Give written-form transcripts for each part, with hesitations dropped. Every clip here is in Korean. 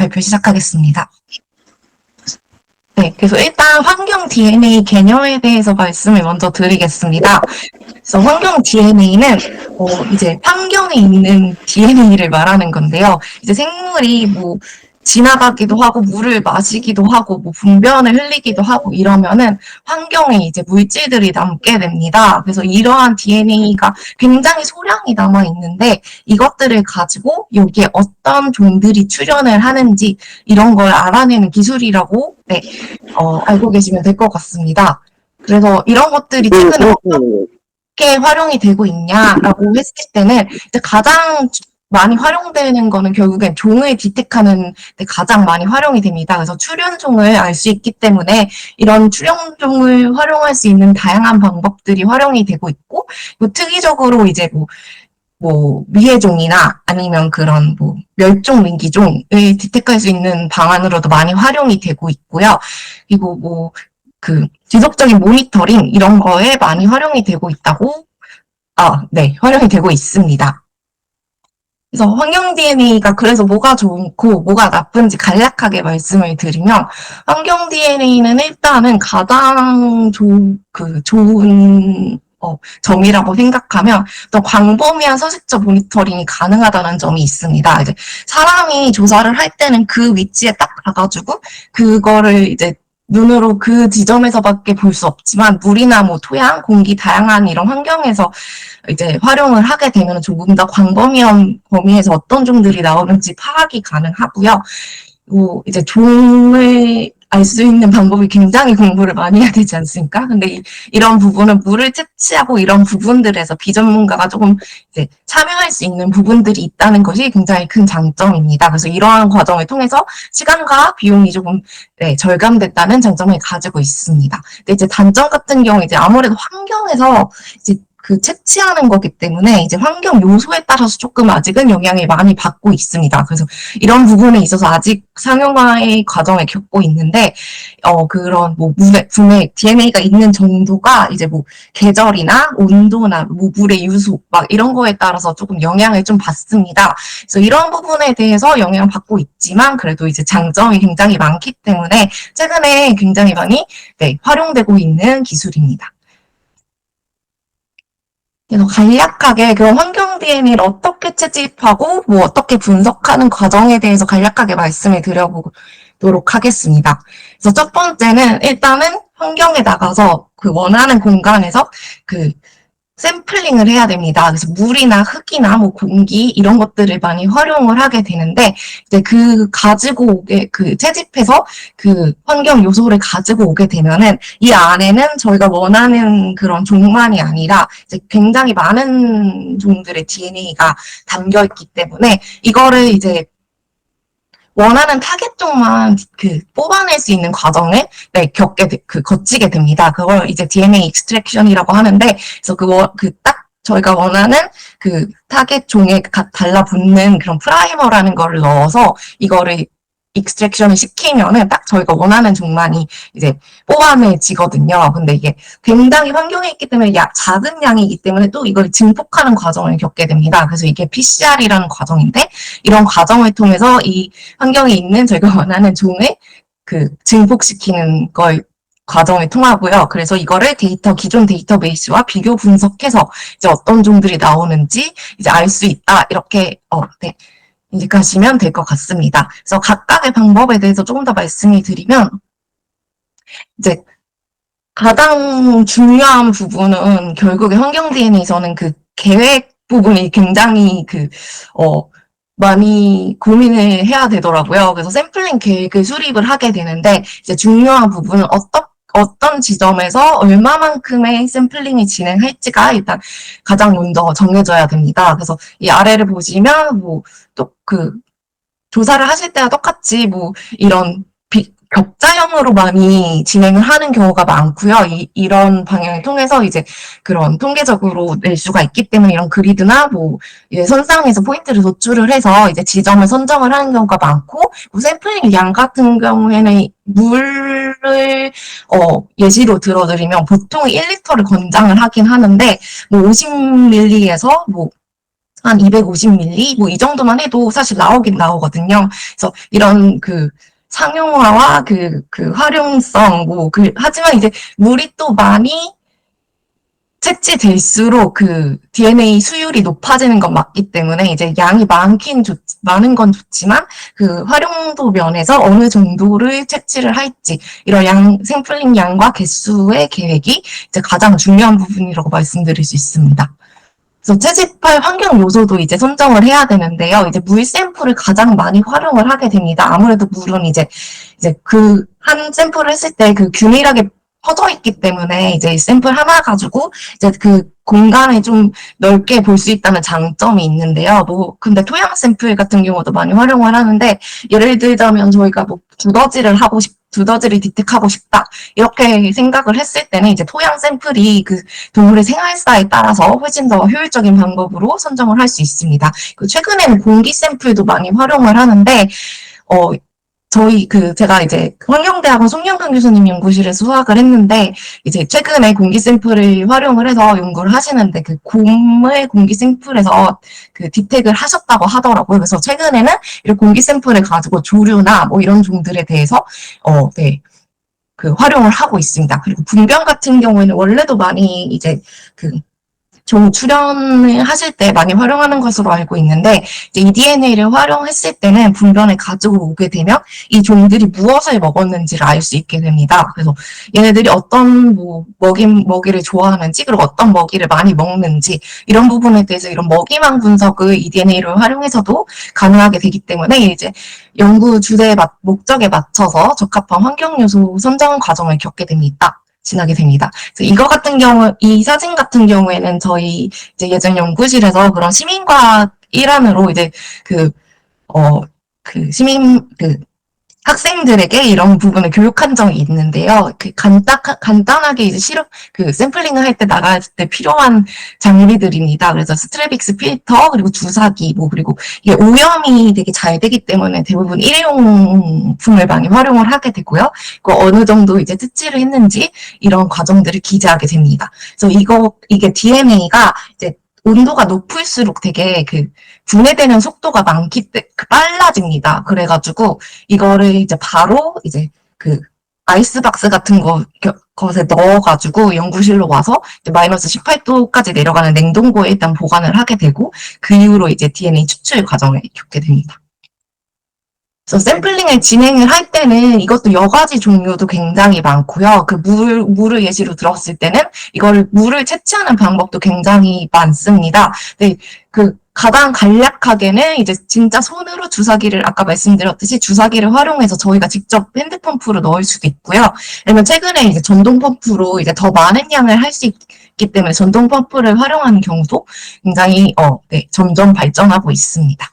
발표 시작하겠습니다. 네, 그래서 일단 환경 DNA 개념에 대해서 말씀을 먼저 드리겠습니다. 그래서 환경 DNA는 이제 환경에 있는 DNA를 말하는 건데요. 이제 생물이 뭐 지나가기도 하고 물을 마시기도 하고 뭐 분변을 흘리기도 하고 이러면은 환경에 이제 물질들이 남게 됩니다. 그래서 이러한 DNA가 굉장히 소량이 남아 있는데 이것들을 가지고 여기에 어떤 종들이 출현을 하는지 이런 걸 알아내는 기술이라고 네, 알고 계시면 될 것 같습니다. 그래서 이런 것들이 최근에 어떻게 활용이 되고 있냐라고 했을 때는 이제 가장 많이 활용되는 거는 결국엔 종을 디텍하는 데 가장 많이 활용이 됩니다. 그래서 출현종을 알 수 있기 때문에 이런 출현종을 활용할 수 있는 다양한 방법들이 활용이 되고 있고, 특이적으로 이제 뭐 미해종이나 아니면 그런 뭐 멸종 위기종을 디텍할 수 있는 방안으로도 많이 활용이 되고 있고요. 그리고 뭐 그 지속적인 모니터링 이런 거에 많이 활용이 되고 있다고 네, 활용이 되고 있습니다. 그래서 환경 DNA가 그래서 뭐가 좋고 뭐가 나쁜지 간략하게 말씀을 드리면 환경 DNA는 일단은 가장 좋은 점이라고 생각하면 또 광범위한 서식적 모니터링이 가능하다는 점이 있습니다. 이제 사람이 조사를 할 때는 그 위치에 딱 가가지고 그거를 이제 눈으로 그 지점에서밖에 볼 수 없지만 물이나 뭐 토양, 공기 다양한 이런 환경에서 이제 활용을 하게 되면 조금 더 광범위한 범위에서 어떤 종들이 나오는지 파악이 가능하고요. 이제 종을 알 수 있는 방법이 굉장히 공부를 많이 해야 되지 않습니까? 근데 이런 부분은 물을 채취하고 이런 부분들에서 비전문가가 조금 이제 참여할 수 있는 부분들이 있다는 것이 굉장히 큰 장점입니다. 그래서 이러한 과정을 통해서 시간과 비용이 조금 절감됐다는 장점을 가지고 있습니다. 근데 이제 단점 같은 경우 이제 아무래도 환경에서 이제 그 채취하는 거기 때문에 이제 환경 요소에 따라서 조금 아직은 영향을 많이 받고 있습니다. 그래서 이런 부분에 있어서 아직 상용화의 과정을 겪고 있는데, 그런 뭐 분해 DNA가 있는 정도가 이제 뭐 계절이나 온도나 뭐 물의 유속 막 이런 거에 따라서 조금 영향을 좀 받습니다. 그래서 이런 부분에 대해서 영향을 받고 있지만 그래도 이제 장점이 굉장히 많기 때문에 최근에 굉장히 많이 활용되고 있는 기술입니다. 그래서 간략하게 그런 환경 DNA를 어떻게 채집하고 뭐 어떻게 분석하는 과정에 대해서 간략하게 말씀을 드려보도록 하겠습니다. 그래서 첫 번째는 일단은 환경에 나가서 그 원하는 공간에서 그 샘플링을 해야 됩니다. 그래서 물이나 흙이나 뭐 공기 이런 것들을 많이 활용을 하게 되는데 이제 그 가지고 오게 그 채집해서 그 환경 요소를 가지고 오게 되면은 이 안에는 저희가 원하는 그런 종만이 아니라 이제 굉장히 많은 종들의 DNA가 담겨 있기 때문에 이거를 이제 원하는 타겟종만 뽑아낼 수 있는 과정을 거치게 됩니다. 그걸 이제 DNA 익스트랙션이라고 하는데, 그래서 딱 저희가 원하는 그 타겟종에 달라붙는 그런 프라이머라는 거를 넣어서 이거를 익스트랙션을 시키면은 딱 저희가 원하는 종만이 이제 뽑아내지거든요. 근데 이게 굉장히 환경에 있기 때문에 작은 양이기 때문에 또 이걸 증폭하는 과정을 겪게 됩니다. 그래서 이게 PCR이라는 과정인데 이런 과정을 통해서 이 환경에 있는 저희가 원하는 종을 증폭시키는 걸 과정을 통하고요. 그래서 이거를 기존 데이터베이스와 비교 분석해서 이제 어떤 종들이 나오는지 이제 알 수 있다. 이렇게 인식하시면 될 것 같습니다. 그래서 각각의 방법에 대해서 조금 더 말씀을 드리면, 이제 가장 중요한 부분은 결국에 환경 DNA에서는 그 계획 부분이 굉장히 많이 고민을 해야 되더라고요. 그래서 샘플링 계획을 수립을 하게 되는데, 이제 중요한 부분은 어떤 지점에서 얼마만큼의 샘플링이 진행할지가 일단 가장 먼저 정해져야 됩니다. 그래서 이 아래를 보시면 조사를 하실 때와 똑같이 이런 격자형으로 많이 진행을 하는 경우가 많고요. 이런 방향을 통해서 이제 그런 통계적으로 낼 수가 있기 때문에 이런 그리드나 선상에서 포인트를 도출을 해서 이제 지점을 선정을 하는 경우가 많고, 샘플링 양 같은 경우에는 물을 예시로 들어드리면 보통 1리터를 권장을 하긴 하는데 50ml에서 한 250ml 뭐 이 정도만 해도 사실 나오긴 나오거든요. 그래서 이런 그 상용화와 그 활용성 하지만 이제 물이 또 많이 채취될수록 그 DNA 수율이 높아지는 건 맞기 때문에 이제 양이 많은 건 좋지만 그 활용도 면에서 어느 정도를 채취를 할지 이런 샘플링 양과 개수의 계획이 이제 가장 중요한 부분이라고 말씀드릴 수 있습니다. 그래서 채집할 환경 요소도 이제 선정을 해야 되는데요. 이제 물 샘플을 가장 많이 활용을 하게 됩니다. 아무래도 물은 이제 그 한 샘플을 했을 때 그 균일하게 퍼져 있기 때문에 이제 샘플 하나 가지고 이제 그 공간을 좀 넓게 볼 수 있다는 장점이 있는데요. 근데 토양 샘플 같은 경우도 많이 활용을 하는데, 예를 들자면 저희가 두더지를 디텍하고 싶다. 이렇게 생각을 했을 때는 이제 토양 샘플이 그 동물의 생활사에 따라서 훨씬 더 효율적인 방법으로 선정을 할 수 있습니다. 최근에는 공기 샘플도 많이 활용을 하는데, 제가 이제 환경대학원 송영근 교수님 연구실에서 수학을 했는데, 이제 최근에 공기 샘플을 활용을 해서 연구를 하시는데, 그 곰의 공기 샘플에서 그 디텍을 하셨다고 하더라고요. 그래서 최근에는 이런 공기 샘플을 가지고 조류나 뭐 이런 종들에 대해서, 네, 활용을 하고 있습니다. 그리고 분변 같은 경우에는 원래도 많이 이제 종 출연을 하실 때 많이 활용하는 것으로 알고 있는데, 이제 이 DNA를 활용했을 때는 분변을 가지고 오게 되면 이 종들이 무엇을 먹었는지를 알 수 있게 됩니다. 그래서 얘네들이 어떤 먹이를 좋아하는지, 그리고 어떤 먹이를 많이 먹는지, 이런 부분에 대해서 이런 먹이망 분석을 이 DNA를 활용해서도 가능하게 되기 때문에 이제 연구 목적에 맞춰서 적합한 환경 요소 선정 과정을 지나게 됩니다. 그래서 이 사진 같은 경우에는 저희 이제 예전 연구실에서 그런 시민과학 일환으로 이제 학생들에게 이런 부분을 교육한 적이 있는데요. 간단하게 이제 샘플링을 할 때 나갈 때 필요한 장비들입니다. 그래서 스트레빅스 필터, 그리고 주사기, 그리고 이게 오염이 되게 잘 되기 때문에 대부분 일회용품을 많이 활용을 하게 되고요. 어느 정도 이제 특질을 했는지 이런 과정들을 기재하게 됩니다. 그래서 이게 DNA가 이제 온도가 높을수록 되게 분해되는 속도가 빨라집니다. 그래가지고 이거를 이제 바로 이제 아이스박스 같은 것에 넣어가지고 연구실로 와서 이제 마이너스 18도까지 내려가는 냉동고에 일단 보관을 하게 되고, 그 이후로 이제 DNA 추출 과정을 겪게 됩니다. 그래서 샘플링을 진행을 할 때는 이것도 여과지 종류도 굉장히 많고요. 물을 예시로 들었을 때는 물을 채취하는 방법도 굉장히 많습니다. 네, 가장 간략하게는 이제 진짜 손으로 아까 말씀드렸듯이 주사기를 활용해서 저희가 직접 핸드펌프로 넣을 수도 있고요. 아니면 최근에 이제 전동 펌프로 이제 더 많은 양을 할 수 있기 때문에 전동 펌프를 활용하는 경우도 굉장히 점점 발전하고 있습니다.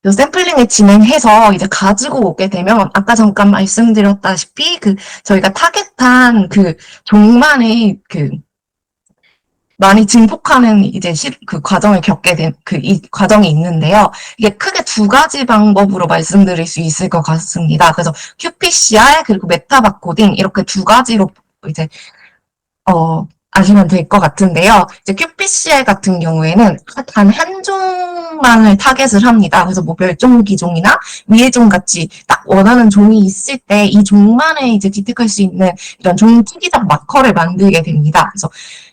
샘플링을 진행해서 이제 가지고 오게 되면 아까 잠깐 말씀드렸다시피 저희가 타겟한 종만의 많이 증폭하는 이제 과정을 겪게 된 이 과정이 있는데요. 이게 크게 두 가지 방법으로 말씀드릴 수 있을 것 같습니다. 그래서 qPCR 그리고 메타바코딩 이렇게 두 가지로 이제 아시면 될 것 같은데요. 이제 qPCR 같은 경우에는 단 한 종만을 타겟을 합니다. 그래서 멸종 기종이나 미해종 같이 딱 원하는 종이 있을 때 이 종만을 이제 디텍할 수 있는 이런 종 특이적 마커를 만들게 됩니다. 그래서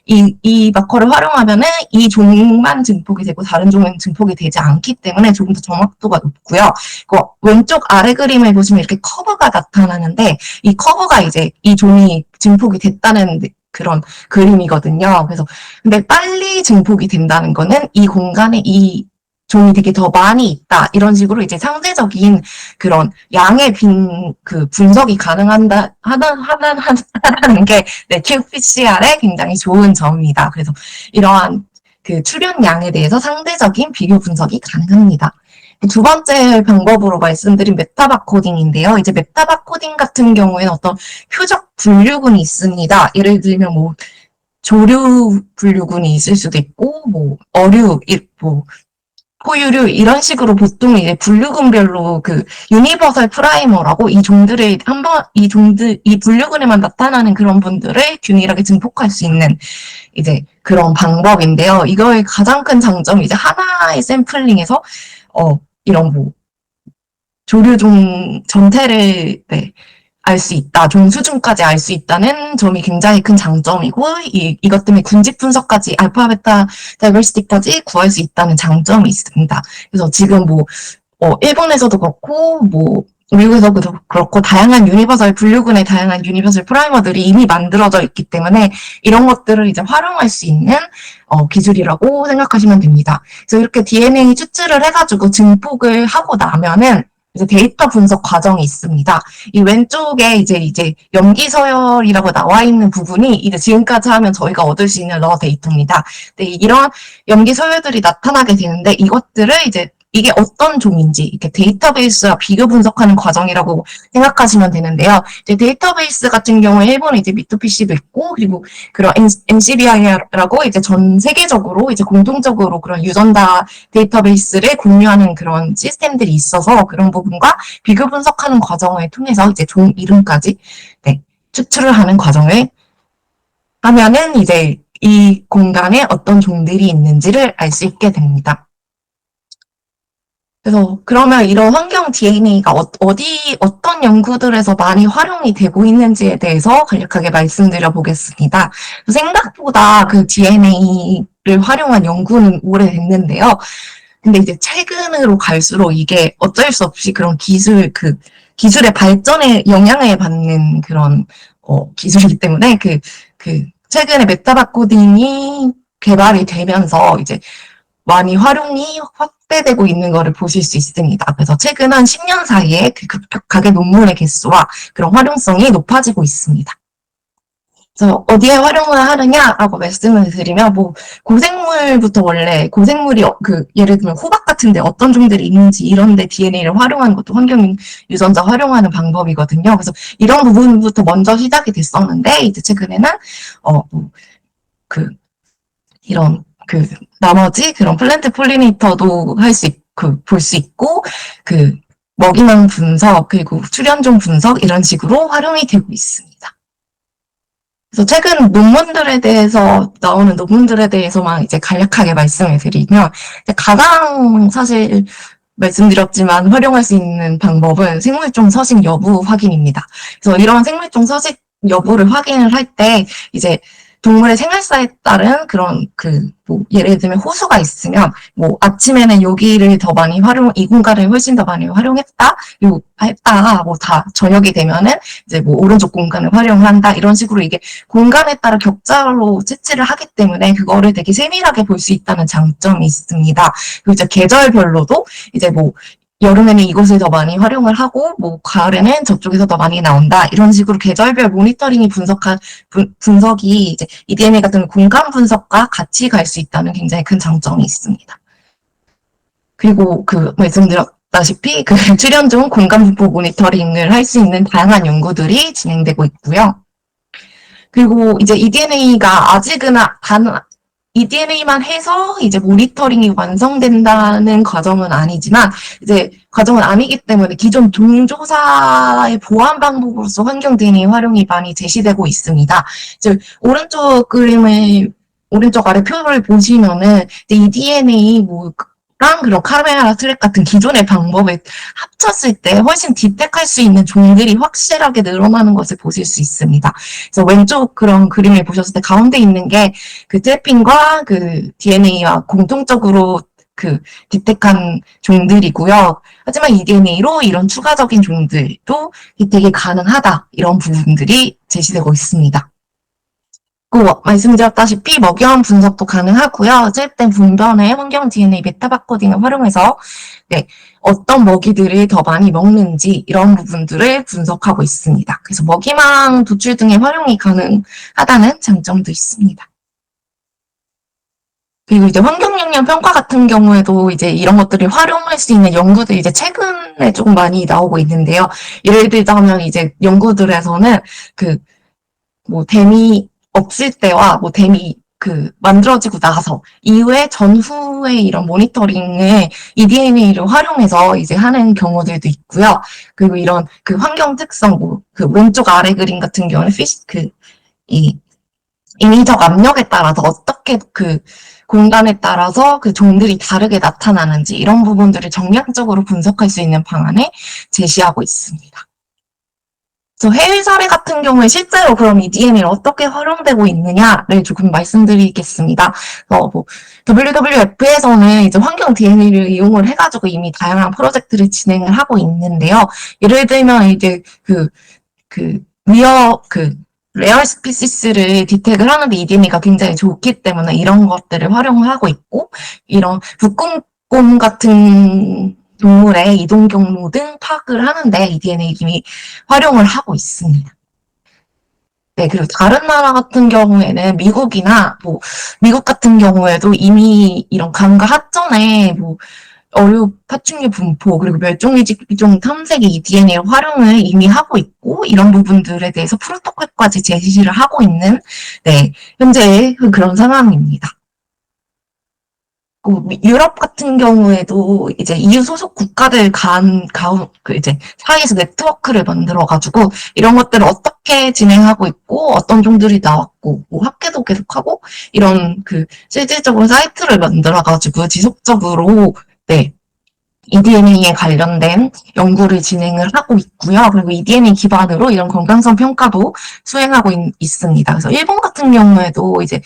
이 마커를 활용하면은 이 종만 증폭이 되고 다른 종은 증폭이 되지 않기 때문에 조금 더 정확도가 높고요. 왼쪽 아래 그림을 보시면 이렇게 커브가 나타나는데, 이 커브가 이제 이 종이 증폭이 됐다는 그런 그림이거든요. 근데 빨리 증폭이 된다는 거는 이 공간에 이 종이 되게 더 많이 있다. 이런 식으로 이제 상대적인 그런 양의 분석이 가능하다는 게 qPCR의 굉장히 좋은 점입니다. 그래서 이러한 출현량에 대해서 상대적인 비교 분석이 가능합니다. 두 번째 방법으로 말씀드린 메타바코딩인데요. 이제 메타바코딩 같은 경우에는 어떤 표적 분류군이 있습니다. 예를 들면 조류 분류군이 있을 수도 있고, 어류, 포유류 이런 식으로 보통 이제 분류군별로 그 유니버설 프라이머라고 이 종들을 한번 이 분류군에만 나타나는 그런 분들을 균일하게 증폭할 수 있는 이제 그런 방법인데요. 이거의 가장 큰 장점이 이제 하나의 샘플링에서 이런 뭐 조류종 전체를 알 수 있다, 종 수준까지 알 수 있다는 점이 굉장히 큰 장점이고, 이것 때문에 군집 분석까지, 알파, 베타, 다이버시티까지 구할 수 있다는 장점이 있습니다. 그래서 지금 일본에서도 그렇고, 미국에서도 그렇고, 다양한 유니버설, 분류군의 다양한 유니버설 프라이머들이 이미 만들어져 있기 때문에, 이런 것들을 이제 활용할 수 있는, 기술이라고 생각하시면 됩니다. 그래서 이렇게 DNA 추출을 해가지고 증폭을 하고 나면은, 이제 데이터 분석 과정이 있습니다. 이 왼쪽에 이제 염기 서열이라고 나와 있는 부분이 이제 지금까지 하면 저희가 얻을 수 있는 러 데이터입니다. 근데 이런 염기 서열들이 나타나게 되는데 이것들을 이제 이게 어떤 종인지 이렇게 데이터베이스와 비교 분석하는 과정이라고 생각하시면 되는데요. 이제 데이터베이스 같은 경우에 일본에 이제 미토피씨도 있고 그리고 그런 NCBI라고 이제 전 세계적으로 이제 공통적으로 그런 유전자 데이터베이스를 공유하는 그런 시스템들이 있어서 그런 부분과 비교 분석하는 과정을 통해서 이제 종 이름까지 추출을 하는 과정을 하면은 이제 이 공간에 어떤 종들이 있는지를 알 수 있게 됩니다. 그래서 그러면 이런 환경 DNA가 어떤 연구들에서 많이 활용이 되고 있는지에 대해서 간략하게 말씀드려 보겠습니다. 생각보다 그 DNA를 활용한 연구는 오래됐는데요. 근데 이제 최근으로 갈수록 이게 어쩔 수 없이 그런 기술의 발전에 영향을 받는 그런 기술이기 때문에 최근에 메타바코딩이 개발이 되면서 이제 많이 활용이 확대되고 있는 것을 보실 수 있습니다. 그래서 최근 한 10년 사이에 그 급격하게 논문의 개수와 그런 활용성이 높아지고 있습니다. 그래서 어디에 활용을 하느냐라고 말씀을 드리면 고생물부터 원래 고생물이 예를 들면 호박 같은데 어떤 종들이 있는지 이런데 DNA를 활용하는 것도 환경 유전자 활용하는 방법이거든요. 그래서 이런 부분부터 먼저 시작이 됐었는데 이제 최근에는 이런 나머지 그런 플랜트 폴리네이터도 볼 수 있고, 먹이망 분석, 그리고 출현종 분석, 이런 식으로 활용이 되고 있습니다. 그래서 최근 나오는 논문들에 대해서만 이제 간략하게 말씀을 드리면, 가장 사실 말씀드렸지만 활용할 수 있는 방법은 생물종 서식 여부 확인입니다. 그래서 이런 생물종 서식 여부를 확인을 할 때, 이제 동물의 생활사에 따른 그런 예를 들면 호수가 있으면 아침에는 여기를 더 많이 이 공간을 훨씬 더 많이 활용했다 다 저녁이 되면은 이제 오른쪽 공간을 활용한다 이런 식으로 이게 공간에 따라 격자로 채취를 하기 때문에 그거를 되게 세밀하게 볼 수 있다는 장점이 있습니다. 그리고 이제 계절별로도 이제 여름에는 이곳을 더 많이 활용을 하고 가을에는 저쪽에서 더 많이 나온다 이런 식으로 계절별 모니터링이 분석이 이제 EDMA 같은 공간 분석과 같이 갈 수 있다는 굉장히 큰 장점이 있습니다. 그리고 말씀드렸다시피 출현종 공간 분포 모니터링을 할 수 있는 다양한 연구들이 진행되고 있고요. 그리고 이제 EDNA가 아직은 EDNA만 해서 이제 모니터링이 완성된다는 과정은 아니지만 이제 과정은 아니기 때문에 기존 종조사의 보안 방법으로서 환경 DNA 활용이 많이 제시되고 있습니다. 이제 오른쪽 아래 표를 보시면은 이 DNA 그런 카메라 트랙 같은 기존의 방법을 합쳤을 때 훨씬 딥텍할 수 있는 종들이 확실하게 늘어나는 것을 보실 수 있습니다. 그래서 왼쪽 그런 그림을 보셨을 때 가운데 있는 게 트래핑과 DNA와 공통적으로 딥텍한 종들이고요. 하지만 eDNA로 이런 추가적인 종들도 딥텍이 가능하다. 이런 부분들이 제시되고 있습니다. 말씀드렸다시피 먹이원 분석도 가능하고요. 투입된 분변의 환경 DNA 메타바코딩을 활용해서 어떤 먹이들이 더 많이 먹는지 이런 부분들을 분석하고 있습니다. 그래서 먹이망 도출 등의 활용이 가능하다는 장점도 있습니다. 그리고 이제 환경 영향 평가 같은 경우에도 이제 이런 것들을 활용할 수 있는 연구들이 이제 최근에 조금 많이 나오고 있는데요. 예를 들자면 이제 연구들에서는 댐이 없을 때와 댐이 만들어지고 나서 이후에 전후에 이런 모니터링을 eDNA를 활용해서 이제 하는 경우들도 있고요. 그리고 이런 환경 특성, 왼쪽 아래 그림 같은 경우는 이 인위적 압력에 따라서 어떻게 공간에 따라서 종들이 다르게 나타나는지 이런 부분들을 정량적으로 분석할 수 있는 방안을 제시하고 있습니다. 그래서 해외 사례 같은 경우에 실제로 그럼 이 DNA를 어떻게 활용되고 있느냐를 조금 말씀드리겠습니다. WWF에서는 이제 환경 DNA를 이용을 해가지고 이미 다양한 프로젝트를 진행을 하고 있는데요. 예를 들면 이제 레어 스피시스를 디텍을 하는데 이 DNA가 굉장히 좋기 때문에 이런 것들을 활용을 하고 있고, 이런 북극곰 같은 동물의 이동 경로 등 파악을 하는데 이 DNA 이미 활용을 하고 있습니다. 네, 그리고 다른 나라 같은 경우에는 미국 같은 경우에도 이미 이런 강과 하천에 어류 파충류 분포 그리고 멸종위 직종 탐색의 이 DNA를 활용을 이미 하고 있고 이런 부분들에 대해서 프로토콜까지 제시를 하고 있는 네, 현재 그런 상황입니다. 유럽 같은 경우에도 이제 EU 소속 국가들 이제 사이에서 네트워크를 만들어가지고 이런 것들을 어떻게 진행하고 있고 어떤 종들이 나왔고 학계도 계속하고 이런 실질적으로 사이트를 만들어가지고 지속적으로 네, eDNA에 관련된 연구를 진행을 하고 있고요. 그리고 eDNA 기반으로 이런 건강성 평가도 수행하고 있습니다. 그래서 일본 같은 경우에도 이제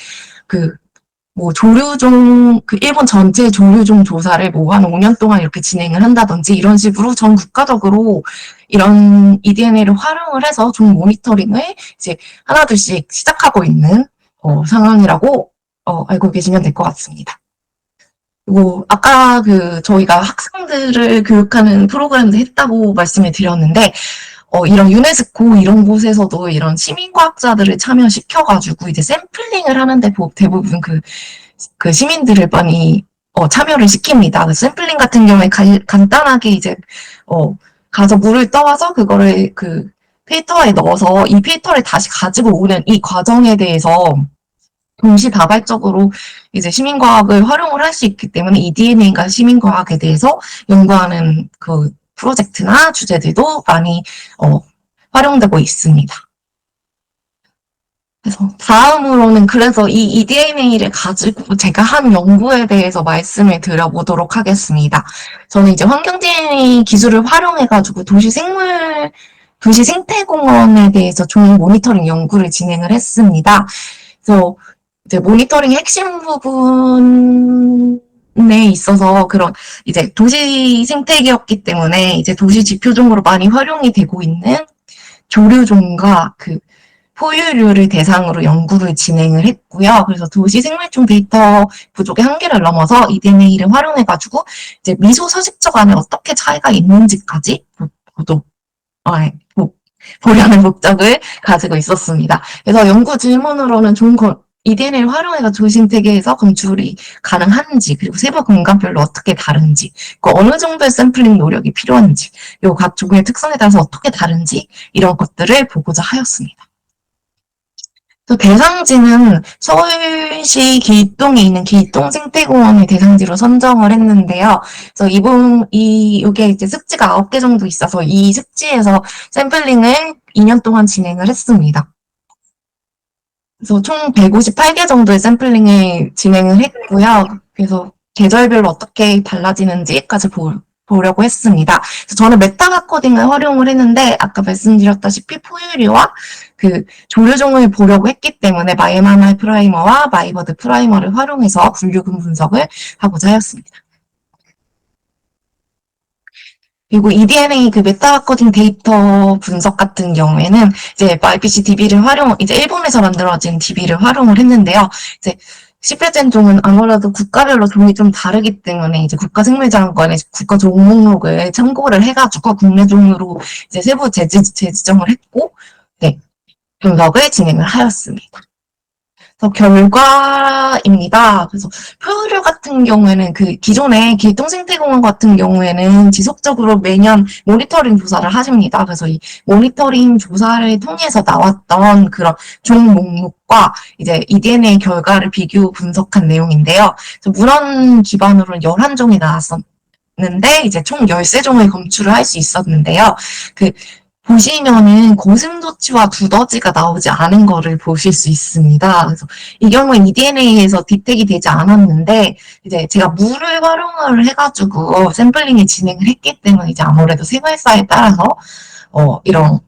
일본 전체 조류종 조사를 한 5년 동안 이렇게 진행을 한다든지 이런 식으로 전 국가적으로 이런 eDNA를 활용을 해서 종 모니터링을 이제 하나둘씩 시작하고 있는 상황이라고 알고 계시면 될 것 같습니다. 그리고 아까 저희가 학생들을 교육하는 프로그램도 했다고 말씀을 드렸는데 이런 유네스코 이런 곳에서도 이런 시민과학자들을 참여시켜가지고 이제 샘플링을 하는데 대부분 시민들을 많이 참여를 시킵니다. 그 샘플링 같은 경우에 간단하게 이제 가서 물을 떠와서 그거를 필터에 넣어서 이 필터를 다시 가지고 오는 이 과정에 대해서 동시다발적으로 이제 시민과학을 활용을 할 수 있기 때문에 이 DNA가 시민과학에 대해서 연구하는 프로젝트나 주제들도 많이 활용되고 있습니다. 그래서 다음으로는 그래서 이 eDNA를 가지고 제가 한 연구에 대해서 말씀을 드려보도록 하겠습니다. 저는 이제 환경 DNA 기술을 활용해가지고 도시 생태공원에 대해서 종 모니터링 연구를 진행을 했습니다. 그래서 이제 모니터링 핵심 부분에 있어서 그런 이제 도시 생태계였기 때문에 이제 도시 지표종으로 많이 활용이 되고 있는 조류종과 포유류를 대상으로 연구를 진행을 했고요. 그래서 도시 생물종 데이터 부족의 한계를 넘어서 eDNA를 활용해가지고 이제 미소 서식적 안에 어떻게 차이가 있는지까지 보려는 목적을 가지고 있었습니다. 그래서 연구 질문으로는 eDNA를 활용해서 도시생태계에서 검출이 가능한지, 그리고 세부 공간별로 어떻게 다른지, 어느 정도의 샘플링 노력이 필요한지, 그리고 각 종의 특성에 따라서 어떻게 다른지, 이런 것들을 보고자 하였습니다. 또 대상지는 서울시 길동에 있는 길동 생태공원을 대상지로 선정을 했는데요. 그래서 이게 이제 습지가 9개 정도 있어서 이 습지에서 샘플링을 2년 동안 진행을 했습니다. 그래서 총 158개 정도의 샘플링을 진행을 했고요. 그래서 계절별로 어떻게 달라지는지까지 보려고 했습니다. 그래서 저는 메타바 코딩을 활용을 했는데 아까 말씀드렸다시피 포유류와 조류종을 보려고 했기 때문에 마이마말 프라이머와 마이버드 프라이머를 활용해서 분류금 분석을 하고자 하였습니다. 그리고 eDNA 메타 코딩 데이터 분석 같은 경우에는 이제 IPC DB를 이제 일본에서 만들어진 DB를 활용을 했는데요. 이제 10회 종은 아무래도 국가별로 종이 좀 다르기 때문에 이제 국가생물자원관의 국가 종목록을 참고를 해가지고 국내 종으로 이제 세부 재지정을 했고, 네, 분석을 진행을 하였습니다. 그래서 결과입니다. 그래서 표류류 같은 경우에는 그 기존의 기동생태공원 같은 경우에는 지속적으로 매년 모니터링 조사를 하십니다. 그래서 이 모니터링 조사를 통해서 나왔던 그런 종 목록과 이제 eDNA 결과를 비교 분석한 내용인데요. 그래서 문헌 기반으로 11종이 나왔었는데 이제 총 13종을 검출을 할 수 있었는데요. 그 보시면은 고슴도치와 두더지가 나오지 않은 거를 보실 수 있습니다. 그래서 이 경우에 eDNA에서 디텍이 되지 않았는데 이제 제가 물을 활용을 해가지고 샘플링을 진행을 했기 때문에 이제 아무래도 생활사에 따라서 이런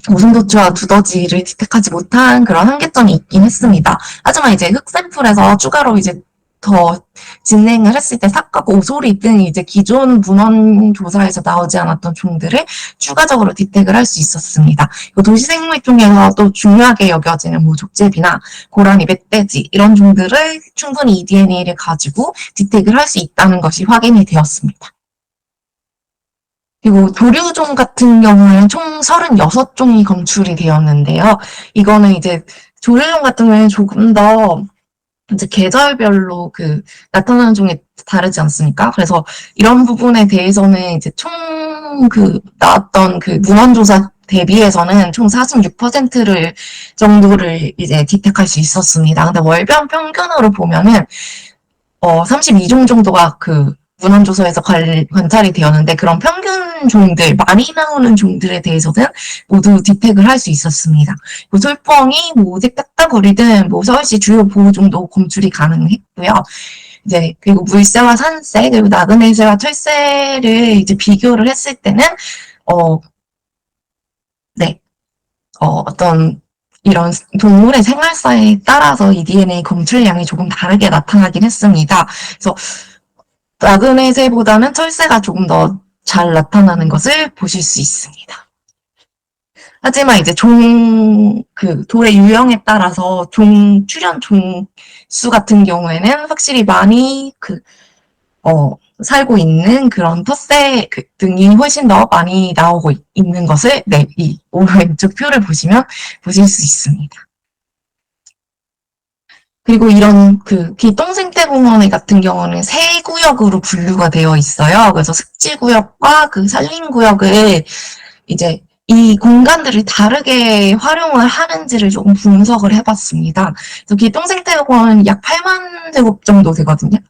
고슴도치와 두더지를 디텍하지 못한 그런 한계점이 있긴 했습니다. 하지만 이제 흙 샘플에서 추가로 이제 더 진행을 했을 때 삭과 오소리 등 이제 기존 문헌 조사에서 나오지 않았던 종들을 추가적으로 디텍을 할 수 있었습니다. 도시생물 중에서 또 중요하게 여겨지는 뭐 족제비나 고라니, 멧돼지 이런 종들을 충분히 eDNA를 가지고 디텍을 할 수 있다는 것이 확인이 되었습니다. 그리고 조류종 같은 경우에는 총 36종이 검출이 되었는데요. 이거는 이제 조류종 같은 경우에는 조금 더 이제 계절별로 그 나타나는 종이 다르지 않습니까? 그래서 이런 부분에 대해서는 이제 총 그 나왔던 그 문헌조사 대비해서는 총 46%를 정도를 이제 디텍할 수 있었습니다. 근데 월별 평균으로 보면은 32종 정도가 그 문헌조사에서 관찰이 되었는데 그런 평균 종들, 많이 나오는 종들에 대해서는 모두 디텍을 할 수 있었습니다. 뭐 솔뻥이 뭐 오직 딱따구리든 뭐 서울시 주요 보호종도 검출이 가능했고요. 이제 그리고 물새와 산새 그리고 나그네새와 철새를 이제 비교를 했을 때는 네, 어떤 이런 동물의 생활사에 따라서 eDNA 검출량이 조금 다르게 나타나긴 했습니다. 그래서 나그네새보다는 철새가 조금 더 잘 나타나는 것을 보실 수 있습니다. 하지만 이제 돌의 유형에 따라서 출현 종수 같은 경우에는 확실히 많이 살고 있는 그런 텃새 등이 훨씬 더 많이 나오고 있는 것을 이 오른쪽 표를 보시면 보실 수 있습니다. 그리고 이런 기동생태공원 같은 경우는 세 구역으로 분류가 되어 있어요. 그래서 습지구역과 그 산림구역을 이제 이 공간들을 다르게 활용을 하는지를 조금 분석을 해봤습니다. 그래서 기동생태공원은 약 8만 제곱 정도 되거든요.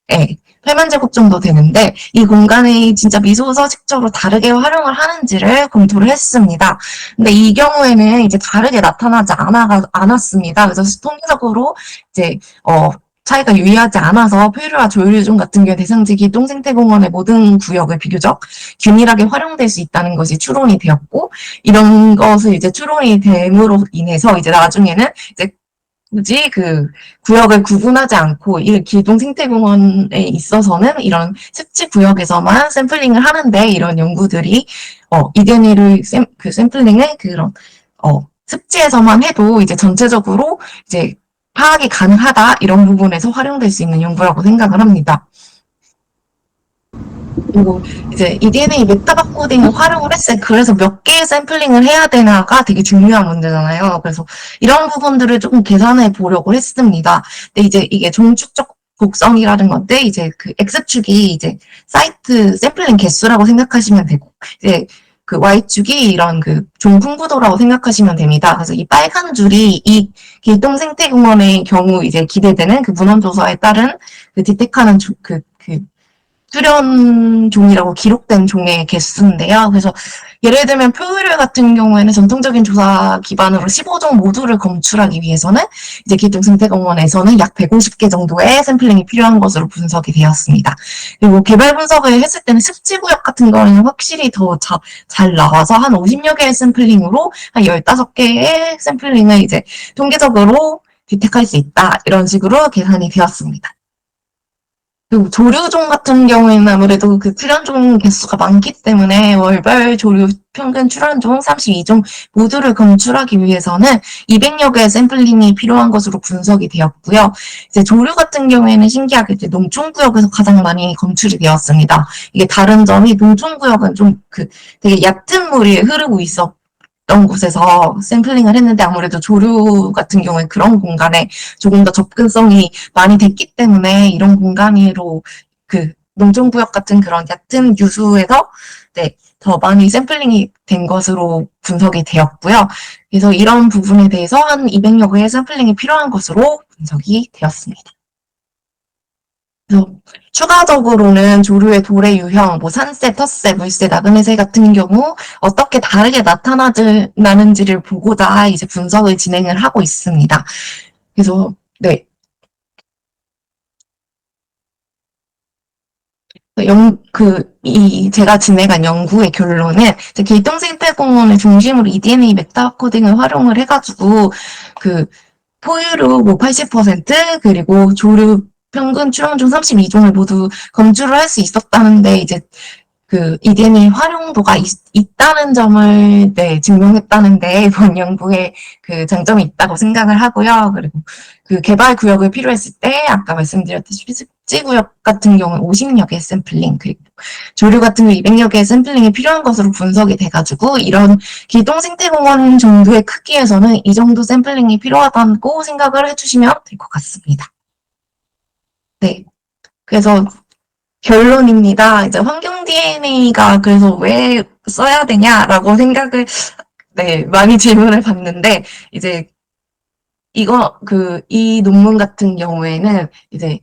네, 8만 제곱 정도 되는데 이 공간을 진짜 미소서식적으로 다르게 활용을 하는지를 검토를 했습니다. 근데 이 경우에는 이제 다르게 나타나지 않았습니다. 그래서 통계적으로 이제 차이가 유의하지 않아서 포유류와 조류종 같은 경우 대상지 기동생태공원의 모든 구역을 비교적 균일하게 활용될 수 있다는 것이 추론이 되었고 이런 것을 이제 추론이 됨으로 인해서 이제 나중에는 이제 굳이 그 구역을 구분하지 않고 이 기동생태공원에 있어서는 이런 습지 구역에서만 샘플링을 하는데 이런 연구들이 eDNA를 샘플링을 그런 습지에서만 해도 이제 전체적으로 이제 파악이 가능하다 이런 부분에서 활용될 수 있는 연구라고 생각을 합니다. 그리고 이제 eDNA 메타바코딩을 활용을 했어요. 그래서 몇 개의 샘플링을 해야 되나가 되게 중요한 문제잖아요. 그래서 이런 부분들을 조금 계산해 보려고 했습니다. 근데 이제 이게 종축적 곡선이라는 건데 이제 그 X축이 이제 사이트 샘플링 개수라고 생각하시면 되고 이제 그 Y축이 이런 그 종 풍부도라고 생각하시면 됩니다. 그래서 이 빨간 줄이 이 기동생태공원의 경우 이제 기대되는 그 문헌조사에 따른 그 디텍하는 출현 종이라고 기록된 종의 개수인데요. 그래서 예를 들면 표류류 같은 경우에는 전통적인 조사 기반으로 15종 모두를 검출하기 위해서는 이제 기동생태공원에서는 약 150개 정도의 샘플링이 필요한 것으로 분석이 되었습니다. 그리고 개별 분석을 했을 때는 습지구역 같은 거는 확실히 더 잘 나와서 한 50여 개의 샘플링으로 한 15개의 샘플링을 이제 통계적으로 디텍할 수 있다. 이런 식으로 계산이 되었습니다. 그리고 조류종 같은 경우에는 아무래도 그 출현종 개수가 많기 때문에 월별 조류 평균 출현종 32종 모두를 검출하기 위해서는 200여 개의 샘플링이 필요한 것으로 분석이 되었고요. 이제 조류 같은 경우에는 신기하게 이제 농촌구역에서 가장 많이 검출이 되었습니다. 이게 다른 점이 농촌구역은 좀 되게 얕은 물이 흐르고 곳에서 샘플링을 했는데 아무래도 조류 같은 경우에 그런 공간에 조금 더 접근성이 많이 됐기 때문에 이런 공간으로 그 농촌구역 같은 그런 얕은 유수에서 네, 더 많이 샘플링이 된 것으로 분석이 되었고요. 그래서 이런 부분에 대해서 한 200여 개의 샘플링이 필요한 것으로 분석이 되었습니다. 그래서 추가적으로는 조류의 도래 유형, 뭐 산새, 텃새, 물새, 나그네새 같은 경우 어떻게 다르게 나타나는지를 보고자 이제 분석을 진행을 하고 있습니다. 그래서 네, 제가 진행한 연구의 결론은, 길동생태공원을 중심으로 eDNA 메타코딩을 활용을 해가지고, 그, 포유류 뭐 80%, 그리고 조류 평균 출원종 32종을 모두 검출을 할 수 있었다는데, 이제 eDNA 활용도가 있다는 점을 네, 증명했다는데 본 연구에 그 장점이 있다고 생각을 하고요. 그리고 그 개발 구역을 필요했을 때 아까 말씀드렸듯이 습지 구역 같은 경우는 50여 개 샘플링 그리고 조류 같은 경우 200여 개의 샘플링이 필요한 것으로 분석이 돼가지고 이런 기동생태공원 정도의 크기에서는 이 정도 샘플링이 필요하다고 생각을 해주시면 될 것 같습니다. 네. 그래서 결론입니다. 이제 환경 DNA가 그래서 왜 써야 되냐라고 생각을 네, 많이 질문을 받는데 이제 이 논문 같은 경우에는 이제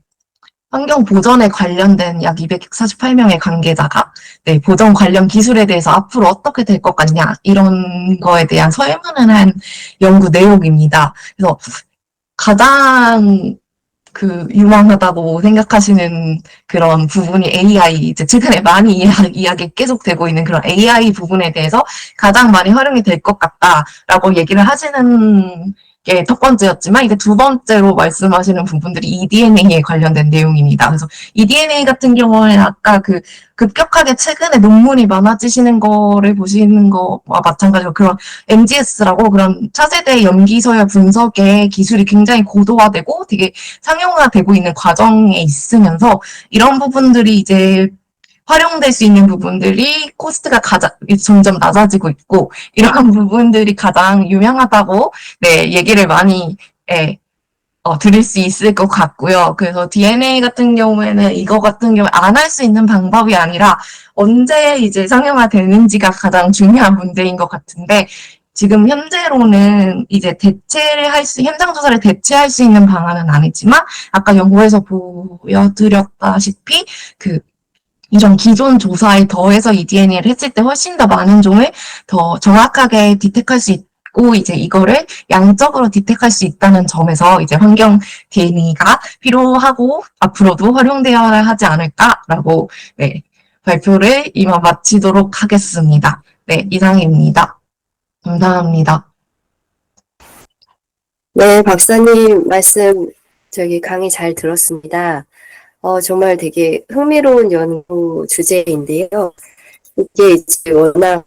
환경 보전에 관련된 약 248명의 관계자가 네, 보전 관련 기술에 대해서 앞으로 어떻게 될 것 같냐 이런 거에 대한 설문을 한 연구 내용입니다. 그래서 가장 유망하다고 생각하시는 그런 부분이 AI, 이제 최근에 많이 이야기 계속되고 있는 그런 AI 부분에 대해서 가장 많이 활용이 될 것 같다라고 얘기를 하시는 게 첫 번째였지만, 이제 두 번째로 말씀하시는 부분들이 eDNA에 관련된 내용입니다. 그래서 eDNA 같은 경우에 아까 급격하게 최근에 논문이 많아지시는 거를 보시는 거와 마찬가지로 그런 MGS라고 그런 차세대 염기서열 분석의 기술이 굉장히 고도화되고 되게 상용화되고 있는 과정에 있으면서 이런 부분들이 이제 활용될 수 있는 부분들이 코스트가 점점 낮아지고 있고 이런 부분들이 가장 유명하다고 네, 얘기를 많이 예, 드릴 수 있을 것 같고요. 그래서 DNA 같은 경우에는 이거 같은 경우에 안 할 수 있는 방법이 아니라 언제 이제 상용화 되는지가 가장 중요한 문제인 것 같은데 지금 현재로는 이제 현장 조사를 대체할 수 있는 방안은 아니지만 아까 연구에서 보여드렸다시피 이런 기존 조사에 더해서 eDNA를 했을 때 훨씬 더 많은 종을 더 정확하게 디텍할 수 있고 이제 이거를 양적으로 디텍할 수 있다는 점에서 이제 환경 DNA가 필요하고 앞으로도 활용되어야 하지 않을까라고 네, 발표를 이만 마치도록 하겠습니다. 네, 이상입니다. 감사합니다. 네, 박사님 말씀 강의 잘 들었습니다. 정말 되게 흥미로운 연구 주제인데요. 이게 이제 워낙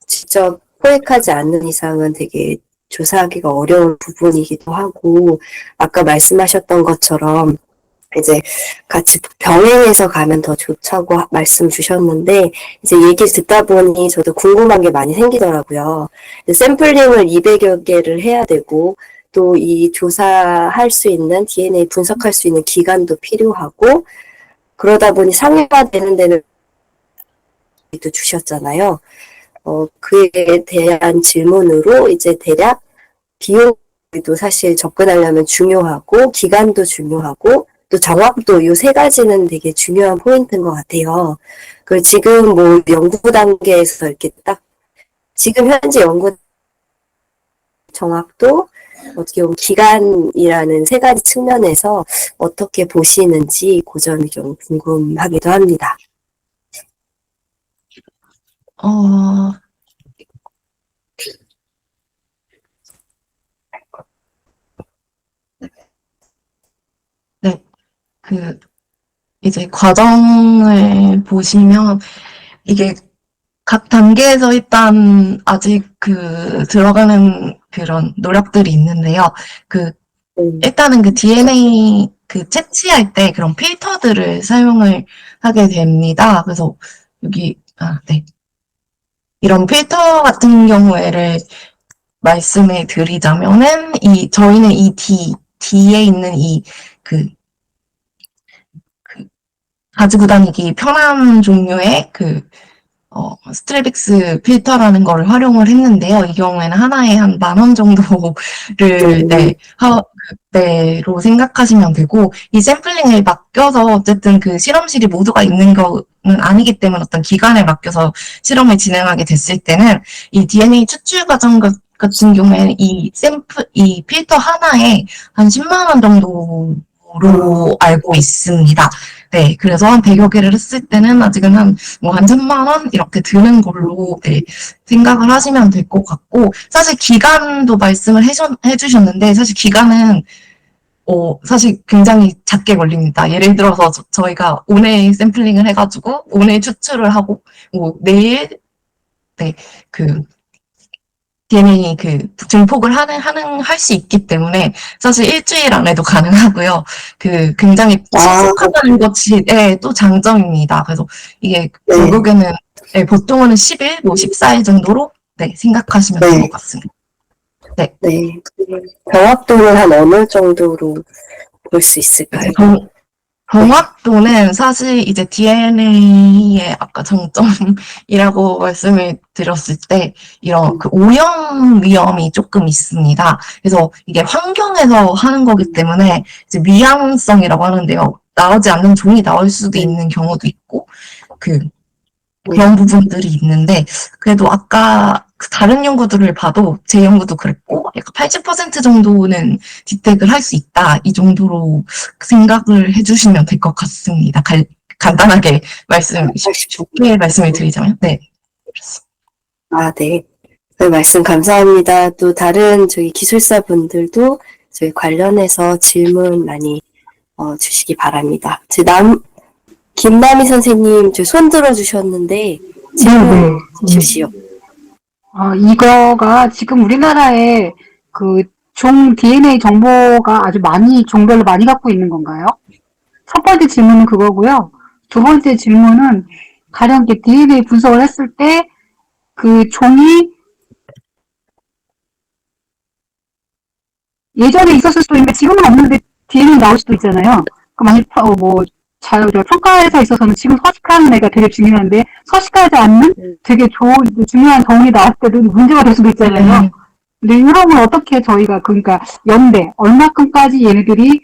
직접 포획하지 않는 이상은 되게 조사하기가 어려운 부분이기도 하고 아까 말씀하셨던 것처럼 이제 같이 병행해서 가면 더 좋다고 말씀 주셨는데 이제 얘기 듣다 보니 저도 궁금한 게 많이 생기더라고요. 샘플링을 200여 개를 해야 되고 또 이 조사할 수 있는 DNA 분석할 수 있는 기간도 필요하고 그러다 보니 상용화되는 데는 또 주셨잖아요. 그에 대한 질문으로 이제 대략 비용도 사실 접근하려면 중요하고 기간도 중요하고 또 정확도 이 세 가지는 되게 중요한 포인트인 것 같아요. 그 지금 뭐 연구 단계에서 이렇게 딱 지금 현재 연구 정확도 어떻게 보면 기간이라는 세 가지 측면에서 어떻게 보시는지 그 점이 좀 궁금하기도 합니다. 네, 이제 과정을 보시면 이게 각 단계에서 일단 아직 들어가는 그런 노력들이 있는데요. 일단은 DNA 채취할 때 그런 필터들을 사용을 하게 됩니다. 그래서 네. 이런 필터 같은 경우에를 말씀을 드리자면은, 저희는 D에 있는 가지고 다니기 편한 종류의 스트레빅스 필터라는 거를 활용을 했는데요. 이 경우에는 하나에 한 10,000원 정도를, 로 생각하시면 되고, 이 샘플링을 맡겨서 어쨌든 그 실험실이 모두가 있는 거는 아니기 때문에 어떤 기간을 맡겨서 실험을 진행하게 됐을 때는 이 DNA 추출 과정 같은 경우에는 이 필터 하나에 한 10만 원 정도로 알고 있습니다. 네, 그래서 한 100여 개를 했을 때는 아직은 한 1000만 원 이렇게 드는 걸로, 네, 생각을 하시면 될 것 같고, 사실 기간도 말씀을 해주셨는데, 사실 기간은 사실 굉장히 작게 걸립니다. 예를 들어서 저희가 오늘 샘플링을 해가지고 오늘 추출을 하고 내일, 네, DNA 증폭을 할 수 있기 때문에 사실 일주일 안에도 가능하고요. 굉장히 신속하다는 것이, 네, 또 장점입니다. 그래서 이게 결국에는, 네, 보통은 10일, 14일 정도로, 네, 생각하시면 될 것 같습니다. 네. 네. 정확도는 한 어느 정도로 볼 수 있을까요? 정확도는 사실 이제 DNA의 아까 장점이라고 말씀을 드렸을 때 이런 오염 위험이 조금 있습니다. 그래서 이게 환경에서 하는 거기 때문에 이제 위험성이라고 하는데요. 나오지 않는 종이 나올 수도 있는 경우도 있고 그런 부분들이 있는데, 그래도 아까 다른 연구들을 봐도 제 연구도 그랬고 약간 80% 정도는 디텍을 할 수 있다, 이 정도로 생각을 해주시면 될 것 같습니다. 간단하게 좋게 말씀을 드리자면, 네. 네. 네, 말씀 감사합니다. 또 다른 저희 기술사 분들도 저희 관련해서 질문 많이 주시기 바랍니다. 김남희 선생님 손 들어주셨는데 질문 주시오. 이거가 지금 우리나라에 종 DNA 정보가 아주 종별로 많이 갖고 있는 건가요? 첫 번째 질문은 그거고요. 두 번째 질문은 가령 DNA 분석을 했을 때 그 종이 예전에 있었을 수도 있는데 지금은 없는데 DNA 나올 수도 있잖아요. 만약 평가에서 있어서는 지금 서식하는 애가 되게 중요한데 서식하지 않는 되게 중요한 정원이 나왔을 때도 문제가 될 수도 있잖아요. 근데 이런 걸 어떻게 저희가 그러니까 연대 얼마큼까지 얘네들이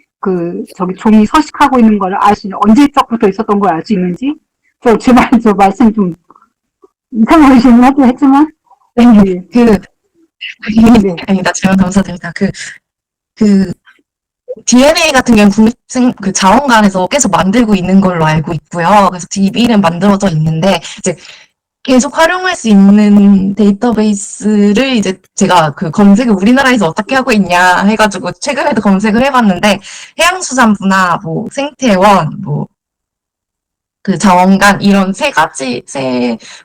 종이 서식하고 있는 걸 알 수 있는, 언제적부터 있었던 걸 알 수 있는지. 제 말씀 좀 이상하게 하긴 했지만 아니다, 질문 감사드립니다. DNA 같은 경우는 자원관에서 계속 만들고 있는 걸로 알고 있고요. 그래서 DB는 만들어져 있는데, 이제 계속 활용할 수 있는 데이터베이스를 이제 제가 검색을 우리나라에서 어떻게 하고 있냐 해가지고 최근에도 검색을 해봤는데, 해양수산부나 생태원, 자원관, 이런 세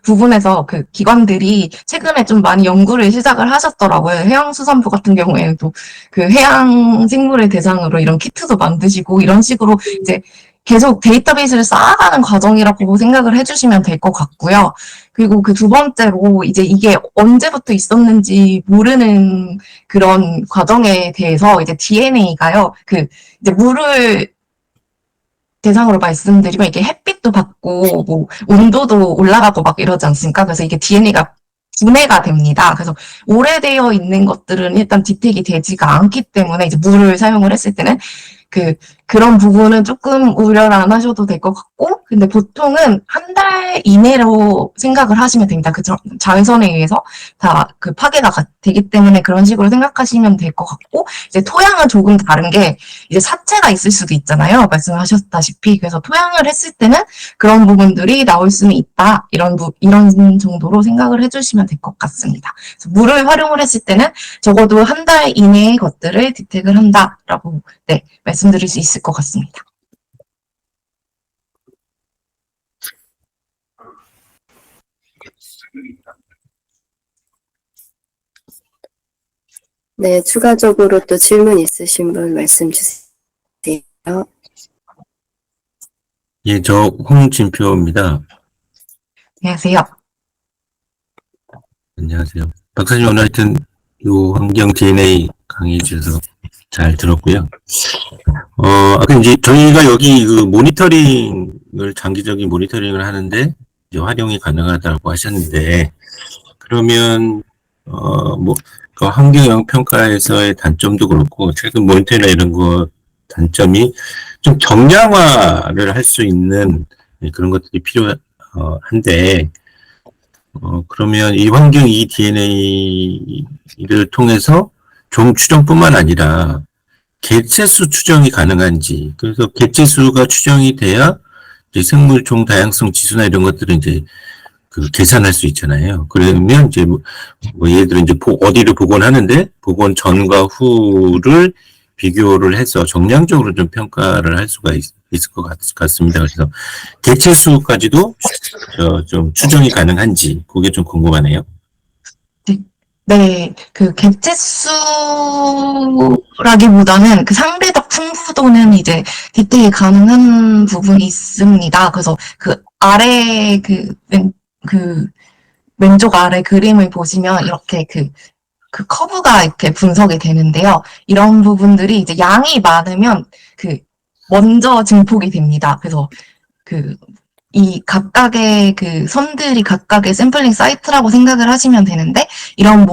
부분에서 기관들이 최근에 좀 많이 연구를 시작을 하셨더라고요. 해양수산부 같은 경우에도 해양 생물을 대상으로 이런 키트도 만드시고, 이런 식으로 이제 계속 데이터베이스를 쌓아가는 과정이라고 생각을 해주시면 될 것 같고요. 그리고 두 번째로 이제 이게 언제부터 있었는지 모르는 그런 과정에 대해서 이제 DNA가요, 이제 물을 대상으로 말씀드리면 이게 햇빛도 받고 온도도 올라가고 막 이러지 않습니까? 그래서 이게 DNA가 분해가 됩니다. 그래서 오래되어 있는 것들은 일단 디텍이 되지가 않기 때문에 이제 물을 사용을 했을 때는 그런 부분은 조금 우려를 안 하셔도 될 것 같고, 근데 보통은 한 달 이내로 생각을 하시면 됩니다. 자외선에 의해서 다 파괴가 되기 때문에 그런 식으로 생각하시면 될 것 같고, 이제 토양은 조금 다른 게 이제 사체가 있을 수도 있잖아요. 말씀하셨다시피. 그래서 토양을 했을 때는 그런 부분들이 나올 수는 있다. 이런 정도로 생각을 해주시면 될 것 같습니다. 그래서 물을 활용을 했을 때는 적어도 한 달 이내의 것들을 디텍을 한다라고, 네, 말씀드릴 수 있을 것 같습니다. 네, 추가적으로 또 질문 있으신 분 말씀 주세요. 예, 저 홍진표입니다. 안녕하세요. 안녕하세요. 박사님 오늘 하여튼 요 환경 DNA 강의 주셔서 잘 들었고요. 아까 이제 저희가 여기 그 모니터링을 장기적인 모니터링을 하는데 이제 활용이 가능하다고 하셨는데 그러면 뭐 그 환경 영향 평가에서의 단점도 그렇고 최근 모니터링이나 이런 거 단점이 좀 정량화를 할 수 있는 그런 것들이 필요한데 그러면 이 환경 이 DNA를 통해서 종 추정뿐만 아니라 개체수 추정이 가능한지, 그래서 개체수가 추정이 돼야 이제 생물 종 다양성 지수나 이런 것들은 이제 그 계산할 수 있잖아요. 그러면 이제 뭐 예를 들어 이제 어디를 복원하는데 복원 전과 후를 비교를 해서 정량적으로 좀 평가를 할 수가 있을 것 같습니다. 그래서 개체수까지도 좀 추정이 가능한지 그게 좀 궁금하네요. 네, 그 객체수라기보다는 그 상대적 풍부도는 이제 디테일 가능한 부분이 있습니다. 그래서 그 아래 그 왼쪽 아래 그림을 보시면 이렇게 그 커브가 이렇게 분석이 되는데요. 이런 부분들이 이제 양이 많으면 먼저 증폭이 됩니다. 그래서 이 각각의 그 선들이 각각의 샘플링 사이트라고 생각을 하시면 되는데, 이런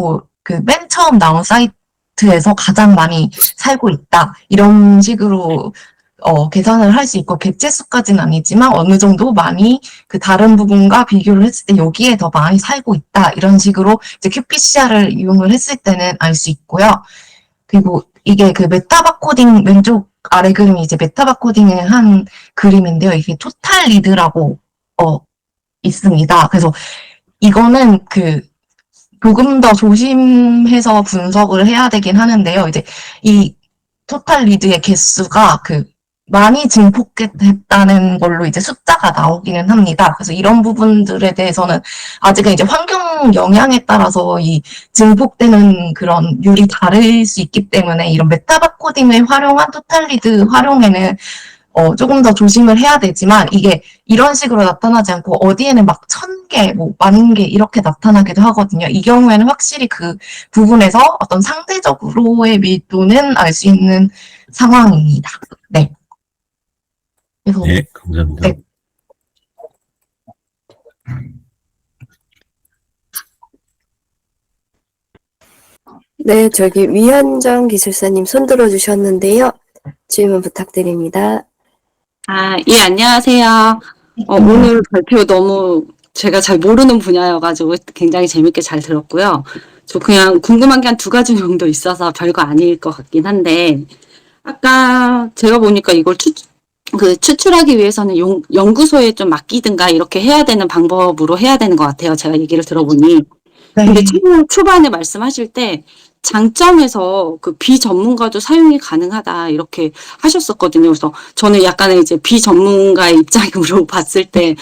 맨 처음 나온 사이트에서 가장 많이 살고 있다. 이런 식으로, 계산을 할 수 있고, 객체수까지는 아니지만 어느 정도 많이 다른 부분과 비교를 했을 때 여기에 더 많이 살고 있다. 이런 식으로 이제 qPCR을 이용을 했을 때는 알 수 있고요. 그리고 이게 메타바코딩, 왼쪽 아래 그림이 이제 메타바코딩을 한 그림인데요. 이게 토탈 리드라고, 있습니다. 그래서 이거는 조금 더 조심해서 분석을 해야 되긴 하는데요. 이제 이 토탈 리드의 개수가 많이 증폭했다는 걸로 이제 숫자가 나오기는 합니다. 그래서 이런 부분들에 대해서는 아직은 이제 환경 영향에 따라서 이 증폭되는 그런 율이 다를 수 있기 때문에 이런 메타바코딩을 활용한 토탈 리드 활용에는 조금 더 조심을 해야 되지만, 이게 이런 식으로 나타나지 않고 어디에는 막 1000개, 뭐 10,000개 이렇게 나타나기도 하거든요. 이 경우에는 확실히 그 부분에서 어떤 상대적으로의 밀도는 알 수 있는 상황입니다. 네. 그래서 네, 감사합니다. 네. 네, 저기 위현정 기술사님 손 들어주셨는데요. 질문 부탁드립니다. 예, 안녕하세요. 오늘 발표 너무 제가 잘 모르는 분야여가지고 굉장히 재밌게 잘 들었고요. 저 그냥 궁금한 게 한 2가지 정도 있어서 별거 아닐 것 같긴 한데, 아까 제가 보니까 이걸 추출하기 위해서는 연구소에 좀 맡기든가 이렇게 해야 되는 방법으로 해야 되는 것 같아요. 제가 얘기를 들어보니. 네. 근데 초반에 말씀하실 때 장점에서 비전문가도 사용이 가능하다 이렇게 하셨었거든요. 그래서 저는 약간의 이제 비전문가의 입장으로 봤을 때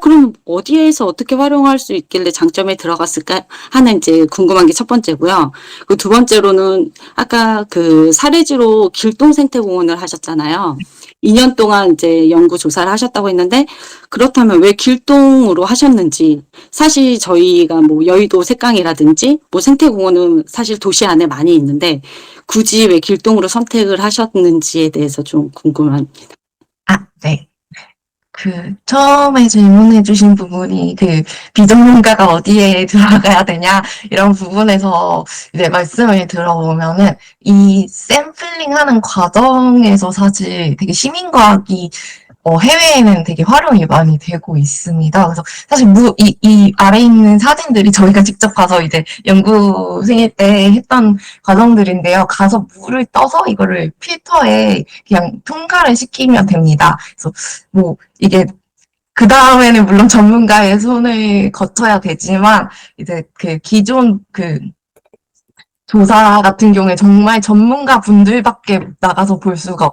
그럼 어디에서 어떻게 활용할 수 있길래 장점에 들어갔을까 하는 이제 궁금한 게 첫 번째고요. 그 두 번째로는 아까 사례지로 길동생태공원을 하셨잖아요. 2년 동안 이제 연구 조사를 하셨다고 했는데, 그렇다면 왜 길동으로 하셨는지, 사실 저희가 뭐 여의도 색강이라든지 뭐 생태공원은 사실 도시 안에 많이 있는데 굳이 왜 길동으로 선택을 하셨는지에 대해서 좀 궁금합니다. 네. 처음에 질문해주신 부분이 비전문가가 어디에 들어가야 되냐, 이런 부분에서 이제 말씀을 들어보면은, 이 샘플링 하는 과정에서 사실 되게 시민과학이 해외에는 되게 활용이 많이 되고 있습니다. 그래서 사실 이 아래 있는 사진들이 저희가 직접 가서 이제 연구생일 때 했던 과정들인데요. 가서 물을 떠서 이거를 필터에 그냥 통과를 시키면 됩니다. 그래서 뭐 이게 그 다음에는 물론 전문가의 손을 거쳐야 되지만, 이제 기존 조사 같은 경우에 정말 전문가 분들밖에 나가서 볼 수가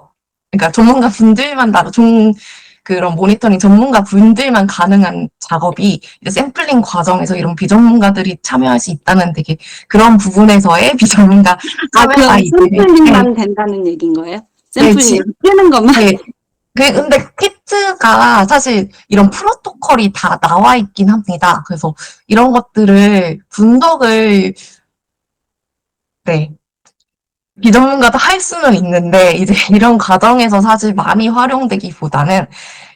그러니까 전문가 분들만 그런 모니터링 전문가 분들만 가능한 작업이 이제 샘플링 과정에서 이런 비전문가들이 참여할 수 있다는 되게 그런 부분에서의 비전문가 참여가 그럼 샘플링만 된다는 얘기인 거예요? 네, 샘플링 뜨는 것만? 네. 근데 테스트가 사실 이런 프로토콜이 다 나와 있긴 합니다. 그래서 이런 것들을 분석을, 네, 비전문가도 할 수는 있는데, 이제 이런 과정에서 사실 많이 활용되기보다는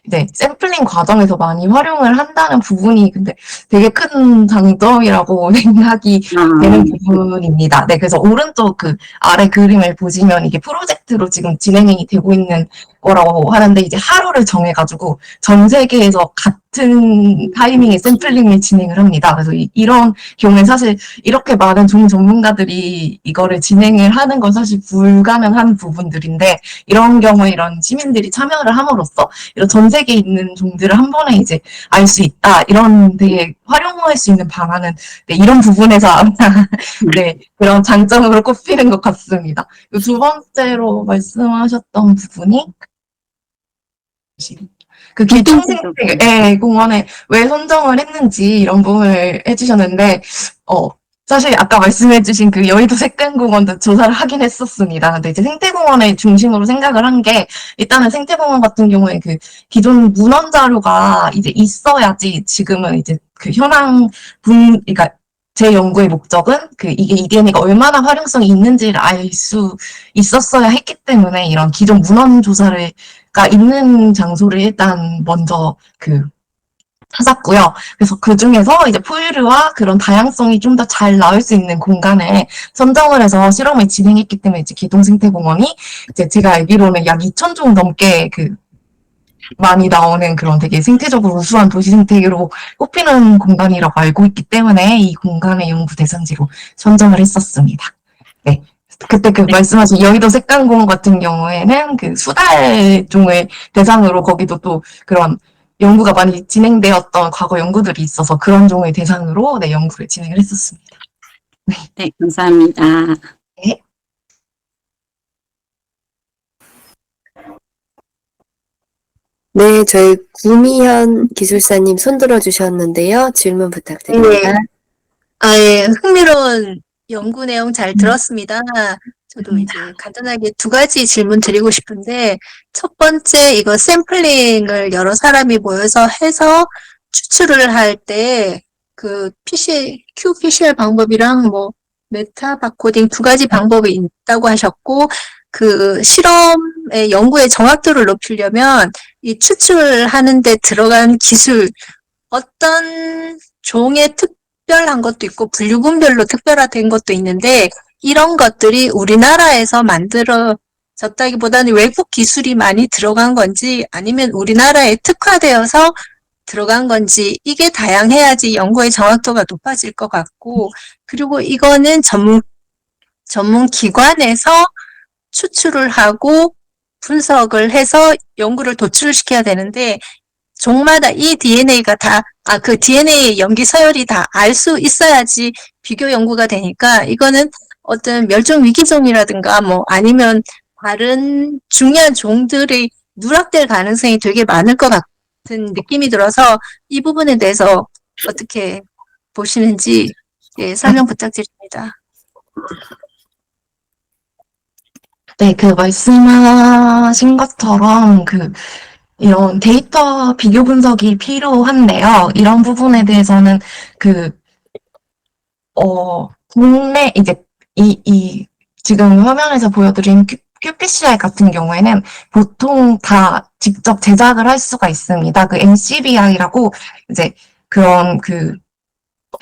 이제 샘플링 과정에서 많이 활용을 한다는 부분이 근데 되게 큰 장점이라고 생각이 되는 부분입니다. 네, 그래서 오른쪽 그 아래 그림을 보시면 이게 프로젝트로 지금 진행이 되고 있는 거라고 하는데 이제 하루를 정해가지고 전 세계에서 같은 타이밍에 샘플링을 진행을 합니다. 그래서 이런 경우에 사실 이렇게 많은 종 전문가들이 이거를 진행을 하는 건 사실 불가능한 부분들인데 이런 경우에 이런 시민들이 참여를 함으로써 이런 전 세계에 있는 종들을 한 번에 이제 알 수 있다. 이런 되게 활용할 수 있는 방안은 네, 이런 부분에서 아마 네, 그런 장점으로 꼽히는 것 같습니다. 두 번째로 말씀하셨던 부분이 그 기총생태 공원에 왜 선정을 했는지 이런 부분을 해주셨는데 사실 아까 말씀해주신 그 여의도 색간공원도 조사를 하긴 했었습니다. 근데 이제 생태공원을 중심으로 생각을 한 게 일단은 생태공원 같은 경우에 그 기존 문헌 자료가 이제 있어야지 지금은 이제 그 현황 그러니까 제 연구의 목적은 그 이게 EDNA가 얼마나 활용성이 있는지를 알 수 있었어야 했기 때문에 이런 기존 문헌 조사가 있는 장소를 일단 먼저 찾았고요. 그래서 그 중에서 이제 포유류와 그런 다양성이 좀 더 잘 나올 수 있는 공간을 선정을 해서 실험을 진행했기 때문에 이제 기동생태공원이 이제 제가 알기로는 약 2,000종 넘게 많이 나오는 그런 되게 생태적으로 우수한 도시 생태계로 꼽히는 공간이라고 알고 있기 때문에 이 공간의 연구 대상지로 선정을 했었습니다. 네. 그때 말씀하신 여의도 색간공원 같은 경우에는 그 수달종을 대상으로 거기도 또 그런 연구가 많이 진행되었던 과거 연구들이 있어서 그런 종을 대상으로 네, 연구를 진행을 했었습니다. 네, 감사합니다. 네. 네, 저희 구미현 기술사님 손 들어주셨는데요. 질문 부탁드립니다. 예, 흥미로운 연구 내용 잘 들었습니다. 저도 이제 간단하게 두 가지 질문 드리고 싶은데, 첫 번째, 이거 샘플링을 여러 사람이 모여서 해서 추출을 할 때, qPCR 방법이랑 메타 바코딩 두 가지 방법이 있다고 하셨고, 실험의 연구의 정확도를 높이려면 이 추출하는 데 들어간 기술, 어떤 종의 특별한 것도 있고 분류군별로 특별화된 것도 있는데 이런 것들이 우리나라에서 만들어졌다기보다는 외국 기술이 많이 들어간 건지 아니면 우리나라에 특화되어서 들어간 건지 이게 다양해야지 연구의 정확도가 높아질 것 같고 그리고 이거는 전문 기관에서 추출을 하고 분석을 해서 연구를 도출시켜야 되는데 종마다 이 DNA가 그 DNA 염기 서열이 다 알 수 있어야지 비교 연구가 되니까 이거는 어떤 멸종 위기종이라든가 아니면 다른 중요한 종들이 누락될 가능성이 되게 많을 것 같은 느낌이 들어서 이 부분에 대해서 어떻게 보시는지 설명 부탁드립니다. 네, 말씀하신 것처럼 이런 데이터 비교 분석이 필요한데요. 이런 부분에 대해서는 국내 이제 지금 화면에서 보여드린 qPCR 같은 경우에는 보통 다 직접 제작을 할 수가 있습니다. NCBI라고 이제 그런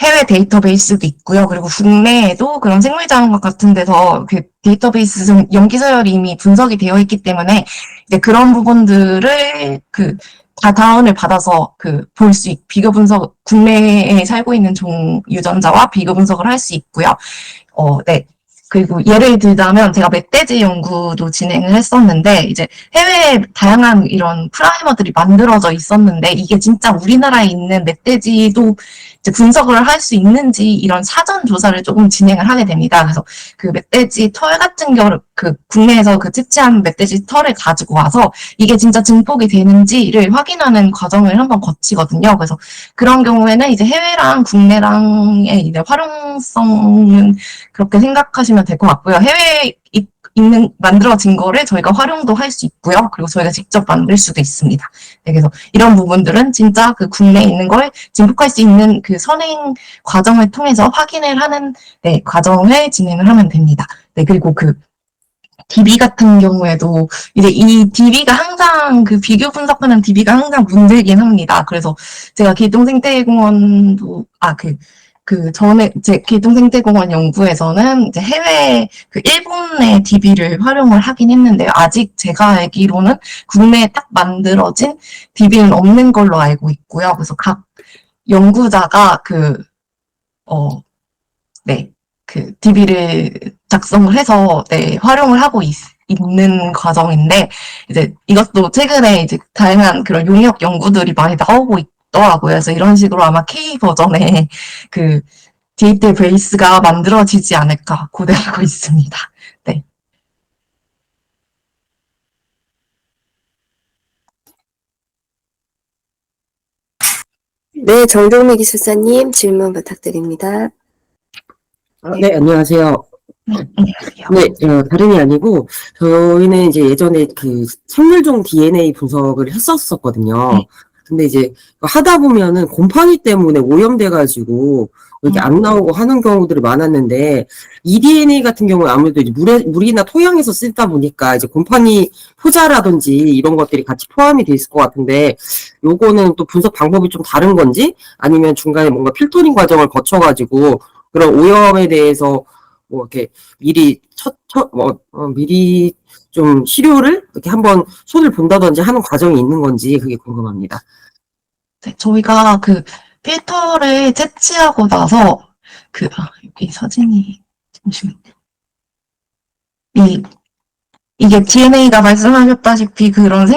해외 데이터베이스도 있고요. 그리고 국내에도 그런 생물자원학 같은 데서 데이터베이스 염기 서열이 이미 분석이 되어 있기 때문에 이제 그런 부분들을 다 다운을 받아서 비교 분석, 국내에 살고 있는 종 유전자와 비교 분석을 할 수 있고요. 네. 그리고 예를 들자면 제가 멧돼지 연구도 진행을 했었는데 이제 해외에 다양한 이런 프라이머들이 만들어져 있었는데 이게 진짜 우리나라에 있는 멧돼지도 이제 분석을 할 수 있는지 이런 사전 조사를 조금 진행을 하게 됩니다. 그래서 멧돼지 털 같은 경우 국내에서 채취한 멧돼지 털을 가지고 와서 이게 진짜 증폭이 되는지를 확인하는 과정을 한번 거치거든요. 그래서 그런 경우에는 이제 해외랑 국내랑의 이제 활용성은 그렇게 생각하시면 될 것 같고요. 해외에 만들어진 거를 저희가 활용도 할 수 있고요. 그리고 저희가 직접 만들 수도 있습니다. 네, 그래서 이런 부분들은 진짜 그 국내에 있는 걸 증폭할 수 있는 그 선행 과정을 통해서 확인을 하는, 네, 과정을 진행을 하면 됩니다. 네, 그리고 그 DB 같은 경우에도 이제 이 DB가 항상 그 비교 분석하는 DB가 항상 문제긴 합니다. 그래서 제가 기동생태공원도 전에 제 기동생태공원 연구에서는 이제 해외 그 일본의 DB를 활용을 하긴 했는데요. 아직 제가 알기로는 국내에 딱 만들어진 DB는 없는 걸로 알고 있고요. 그래서 각 연구자가 DB를 작성을 해서, 네, 활용을 하고 있는 과정인데, 이제 이것도 최근에 이제 다양한 그런 용역 연구들이 많이 나오고 있더라고요. 그래서 이런 식으로 아마 K 버전의 그 데이터베이스가 만들어지지 않을까 고대하고 있습니다. 네. 네, 정종미 기술사님 질문 부탁드립니다. 네, 안녕하세요. 네, 다름이 아니고, 저희는 이제 예전에 그 생물종 DNA 분석을 했었거든요. 근데 이제 하다 보면은 곰팡이 때문에 오염돼가지고 이렇게 안 나오고 하는 경우들이 많았는데, eDNA 같은 경우는 아무래도 이제 물이나 토양에서 쓰다 보니까 이제 곰팡이 포자라든지 이런 것들이 같이 포함이 돼 있을 것 같은데, 요거는 또 분석 방법이 좀 다른 건지, 아니면 중간에 뭔가 필터링 과정을 거쳐가지고, 그런 오염에 대해서 뭐 이렇게 미리 미리 좀 시료를 이렇게 한번 손을 본다든지 하는 과정이 있는 건지 그게 궁금합니다. 네, 저희가 그 필터를 채취하고 나서 여기 사진이 잠시만요. 이게 DNA가 말씀하셨다시피 그런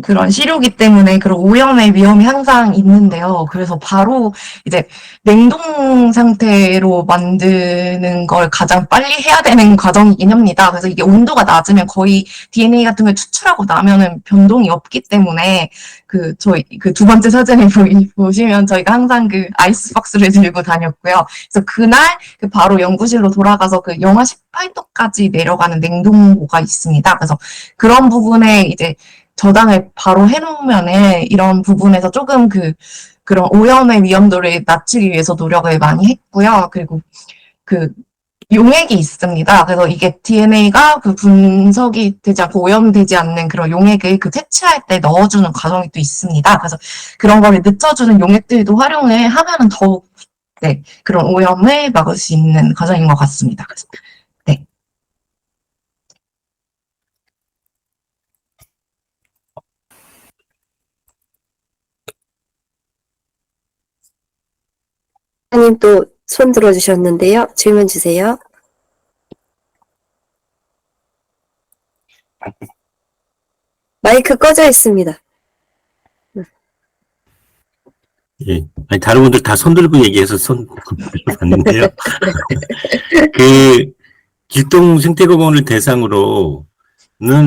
그런 시료기 때문에 그런 오염의 위험이 항상 있는데요. 그래서 바로 이제 냉동 상태로 만드는 걸 가장 빨리 해야 되는 과정이긴 합니다. 그래서 이게 온도가 낮으면 거의 DNA 같은 걸 추출하고 나면은 변동이 없기 때문에 저희 두 번째 사진을 보시면 저희가 항상 그 아이스박스를 들고 다녔고요. 그래서 그날 바로 연구실로 돌아가서 그 영하 18도까지 내려가는 냉동고가 있습니다. 그래서 그런 부분에 이제 저장을 바로 해놓으면은 이런 부분에서 조금 그런 오염의 위험도를 낮추기 위해서 노력을 많이 했고요. 그리고 용액이 있습니다. 그래서 이게 DNA가 분석이 되지 않고 오염되지 않는 그런 용액을 채취할 때 넣어주는 과정이 또 있습니다. 그래서 그런 거를 늦춰주는 용액들도 활용을 하면은 더욱, 네, 그런 오염을 막을 수 있는 과정인 것 같습니다. 그래서, 네. 사님 또 손 들어주셨는데요. 질문 주세요. 마이크 꺼져 있습니다. 예. 아니, 다른 분들 다 손 들고 얘기해서 손 봤는데요. 길동 생태공원을 대상으로는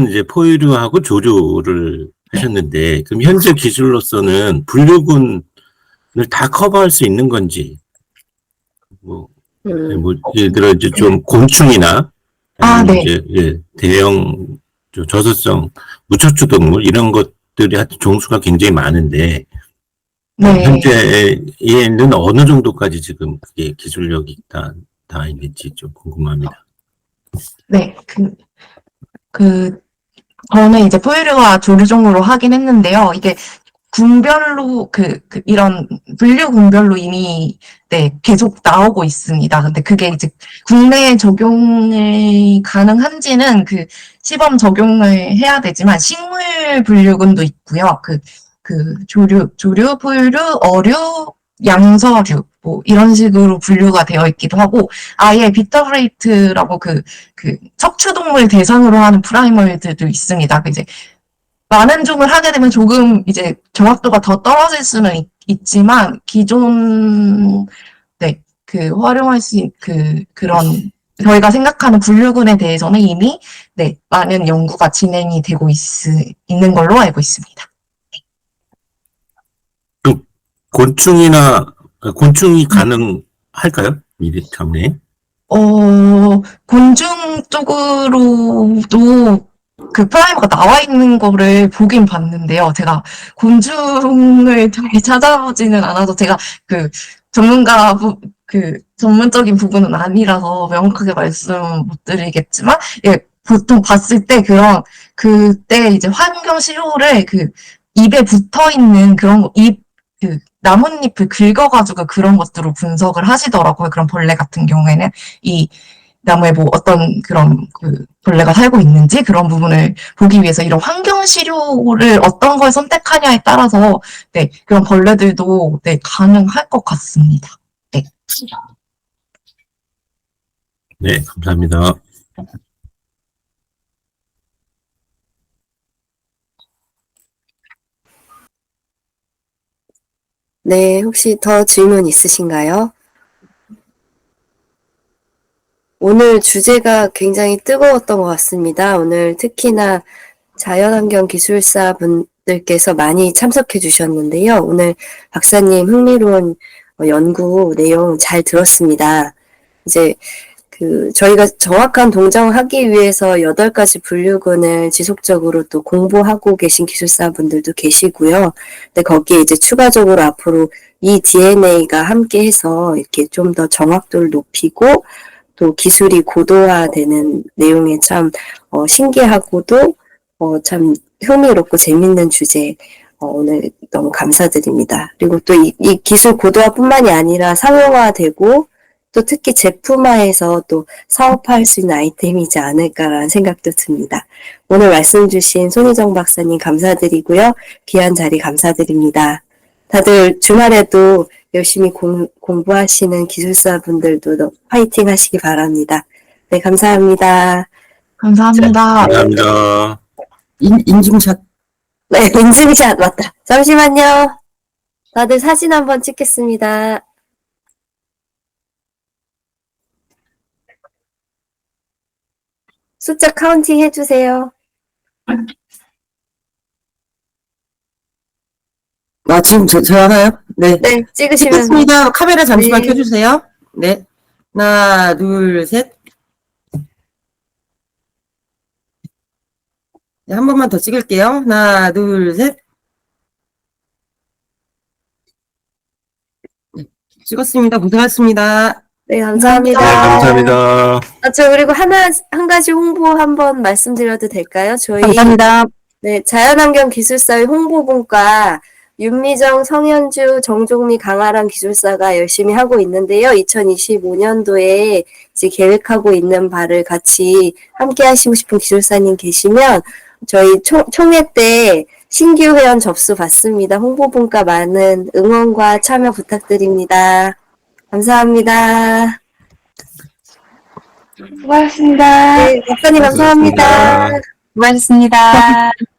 이제 포유류하고 조류를 하셨는데, 그럼 현재 기술로서는 분류군을 다 커버할 수 있는 건지, 예를 들어 이제 좀 곤충이나, 네. 이제, 예, 대형 저서성 무척추 동물 이런 것들이 하여튼 종수가 굉장히 많은데, 네. 현재에는 어느 정도까지 지금 그게 기술력이 다 있는지 좀 궁금합니다. 네, 저는 이제 포유류와 조류종으로 하긴 했는데요. 이게 군별로, 이런 분류군별로 이미, 네, 계속 나오고 있습니다. 근데 그게 이제 국내에 적용이 가능한지는 시범 적용을 해야 되지만 식물 분류군도 있고요. 조류, 포유류, 어류, 양서류, 이런 식으로 분류가 되어 있기도 하고, 아예 비타브레이트라고 척추동물 대상으로 하는 프라이머들도 있습니다. 이제, 많은 종을 하게 되면 조금 이제 정확도가 더 떨어질 수는 있지만, 기존, 네, 활용할 수 있는, 그런, 저희가 생각하는 분류군에 대해서는 이미, 네, 많은 연구가 진행이 되고 있는 걸로 알고 있습니다. 곤충이 가능할까요? 미리 참내. 곤충 쪽으로도 그 프라이머가 나와 있는 거를 보긴 봤는데요. 제가 곤충을 잘 찾아보지는 않아서 제가 그 전문적인 부분은 아니라서 명확하게 말씀 못 드리겠지만, 예, 보통 봤을 때 그때 이제 환경 시료를 입에 붙어 있는 그런 거, 나뭇잎을 긁어가지고 그런 것들로 분석을 하시더라고요. 그런 벌레 같은 경우에는 이 나무에 뭐 어떤 그런 벌레가 살고 있는지 그런 부분을 보기 위해서 이런 환경 시료를 어떤 걸 선택하냐에 따라서 네, 그런 벌레들도 네, 가능할 것 같습니다. 네. 네, 감사합니다. 네, 혹시 더 질문 있으신가요? 오늘 주제가 굉장히 뜨거웠던 것 같습니다. 오늘 특히나 자연환경 기술사 분들께서 많이 참석해 주셨는데요. 오늘 박사님 흥미로운 연구 내용 잘 들었습니다. 이제 저희가 정확한 동정하기 위해서 8가지 분류군을 지속적으로 또 공부하고 계신 기술사 분들도 계시고요. 근데 거기에 이제 추가적으로 앞으로 이 DNA가 함께 해서 이렇게 좀 더 정확도를 높이고 또 기술이 고도화되는 내용에 참 신기하고도 참 흥미롭고 재밌는 주제 오늘 너무 감사드립니다. 그리고 또 이 기술 고도화뿐만이 아니라 상용화되고 또 특히 제품화해서 또 사업화할 수 있는 아이템이지 않을까라는 생각도 듭니다. 오늘 말씀 주신 손희정 박사님 감사드리고요. 귀한 자리 감사드립니다. 다들 주말에도 열심히 공부하시는 기술사분들도 화이팅 하시기 바랍니다. 네, 감사합니다. 감사합니다. 감사합니다. 인증샷. 네, 인증샷 맞다. 잠시만요. 다들 사진 한번 찍겠습니다. 숫자 카운팅 해주세요. 지금 저 하나요? 네. 네, 찍으시면. 찍겠습니다. 카메라 잠시만 네. 켜주세요. 네. 하나, 둘, 셋. 네, 한 번만 더 찍을게요. 하나, 둘, 셋. 네, 찍었습니다. 고생하셨습니다. 네, 감사합니다. 네, 감사합니다. 저 그리고 한 가지 홍보 한번 말씀드려도 될까요? 저희 감사합니다. 네, 자연환경 기술사의 홍보분과 윤미정, 성현주, 정종미, 강아람 기술사가 열심히 하고 있는데요. 2025년도에 이제 계획하고 있는 바를 같이 함께 하시고 싶은 기술사님 계시면 저희 총회 때 신규 회원 접수 받습니다. 홍보분과 많은 응원과 참여 부탁드립니다. 감사합니다. 수고하셨습니다. 네, 박사님 감사합니다. 수고하셨습니다. 수고하셨습니다.